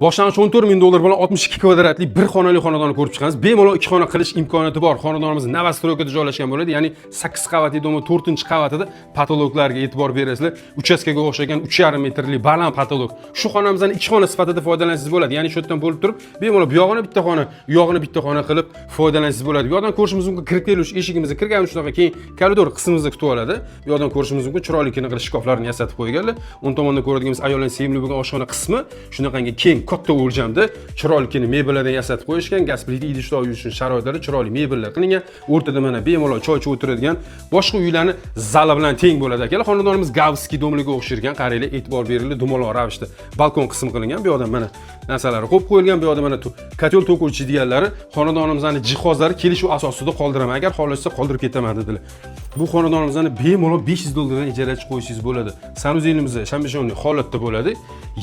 Boshlang'ich 14 ming dollar bilan 62 kvadratli bir xonali xonadonni ko'rib chiqamiz. Bemalol 2 xona qilish imkoniyati bor. Xonadonimiz Novostroykada joylashgan bo'ladi. Ya'ni 8 qavatli domni 4-qavatida patologlarga e'tibor berasizlar. Uchastkaga o'xshagan 3,5 metrli baland patolog. Shu xonamizdan 2 xona sifatida foydalansangiz bo'ladi. Ya'ni shu yerdan bo'lib turib, bemalol bu yog'ini bitta xona, u yog'ini bitta xona qilib foydalansangiz bo'ladi. Bu yoqdan ko'rishimiz mumkin kirib kelish eshigimizni kirgan shunaqa keyin koridor qismimizni kutib oladi. Bu yoqdan ko'rishimiz mumkin chiroyli qilib shkaflarni yasatib qo'yganlar. O'ng tomonda ko'radiganimiz ayollarning sevimli bo'lgan oshxona qismi shunaqangi keng, katta o'lchamda chiroyli mebellardan yasatib qo'yishgan, gaz plita idishlar uchun sharoitlari chiroyli mebellar qilingan. O'rtada mana bemalol choy ichib o'tiradigan boshqa uylarni zali bilan teng bo'ladi akalar. Xonadonimiz Gavskiy domliga o'xshirgan, qaranglar, e'tibor beringlar, dumaloq ravishda balkon qismi qilingan. Bu yoqdan mana narsalari qo'yib qo'yilgan. Bu yoqda mana kotel to'kuvchi deganlari xonadonimizning jihozlari kelishuv asosida qoldiraman. Agar xohlasa qoldirib ketaman dedilar. Bu xonadonimizni bemalol 500 dollardan ijaraga qo'yishingiz bo'ladi. Sanuzelimiz shambishonli holatda bo'ladi.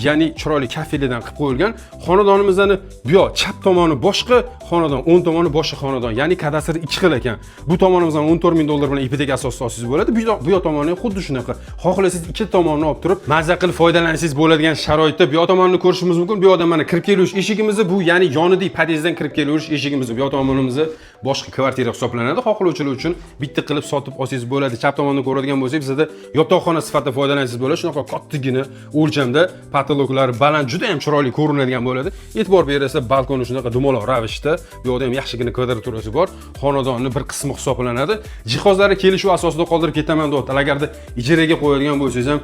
Ya'ni chiroyli kafellardan qilib qo'yilgan. Xonadonimizning bu yoq chap tomoni boshqa xonadon, o'ng tomoni boshqa xonadon. Ya'ni kadastri 2 xil ekan. Bu tomonimizdan 14 ming dollar bilan ipoteka asosida olsangiz bo'ladi. Bu yoq tomoni ham xuddi shunaqa. Xohlasangiz ikki tomonni olib turib, mazza qilib foydalansangiz bo'ladigan sharoitda bu yoq tomonni ko'rishimiz mumkin. Bu yoqdan mana kirib kelish eshigimiz bu, ya'ni yonidagi podyezddan kirib kelish eshigimiz. Bu yoq tomonimiz boshqa kvartira hisoblanadi. Xohlovchilar uchun bitta qilib sotib olsangiz bo'ladi. Chap tomondan ko'radigan bo'lsak, bizda yotoqxona sifatida foydalansangiz bo'ladi. Shunaqa kattagina o'lchamda patologlar baland, juda ham chiroyli ko'rinadigan bo'ladi. E'tibor berasizlar, balkoni shunaqa dumaloq ravishda, bu yoqda ham yaxshigina kvadraturasi bor. Xonadonning bir qismi hisoblanadi. Jihozlari kelishuv asosida qoldirib ketaman deyaptilar. Agarda ijaraga qo'yadigan bo'lsangiz ham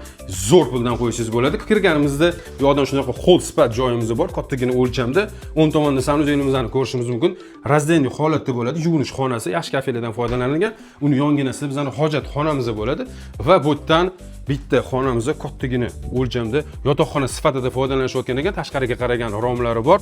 zo'r puldan qo'ysangiz bo'ladi. Kirganimizda bu yoqdan shunaqa hol sifat joyimiz bor, kattagina o'lchamda. O'ng tomonda sanuzelimizni ko'rishimiz mumkin. Razdeniy holatda bo'ladi. Yuvinish xonasi, yaxshi kafelardan foydalanilgan. Uni yonginasida bizning hojat xonamiz bo'ladi va bu yerdan bitta xonamizda kattagina o'lchamda yotoqxona sifatida foydalanishayotgan ekan. Tashqariga qaragan romlari bor.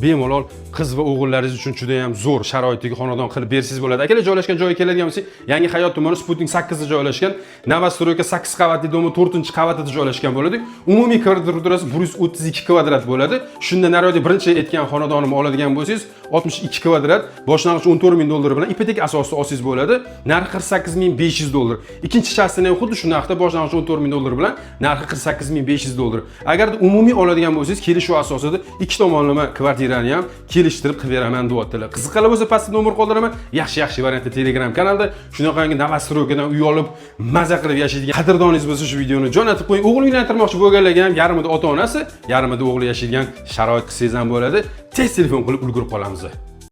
Bemalol qiz va o'g'illaringiz uchun juda ham zo'r sharoitdagi xonadon qilib bersangiz bo'ladi. Akalar, joylashgan joyiga keladigan bo'lsak, Yangi Hayot tumani Sputnik 8 da joylashgan. Novostroyka 8 qavatli domi 4-qavatida joylashgan bo'ladi. Umumiy kvadraturasi 132 kvadrat bo'ladi. Shunda naryoqda birinchi aytgan xonadonimni oladigan bo'lsangiz, 62 kvadrat, boshlang'ich 14 ming dollar bilan ipoteka asosida olsangiz bo'ladi. Narxi 48.500 dollar. Ikkinchi shaxsini ham xuddi shu narxda boshlang'ich 14 ming dollar bilan narxi 48.500 dollar. Agar umumiy oladigan bo'lsangiz, kelishuv asosida ikki tomonlama kvartirani ham kelishtirib qilib beraman deyaptilar. Qiziqarli bo'lsa pastda nomer qoldiraman. Yaxshi variantda Telegram kanalda shunaqangi Novostroykadan uy olib maza qilib yashaydigan qadrdoningiz bo'lsa shu videoni jo'natib qo'ying. O'g'il uylantirmoqchi bo'lganlarga ham yarmida ota-onasi, yarmida o'g'li yashaydigan sharoit qilsangiz ham bo'ladi. Tez telefon qilib ulgurib qolamiz.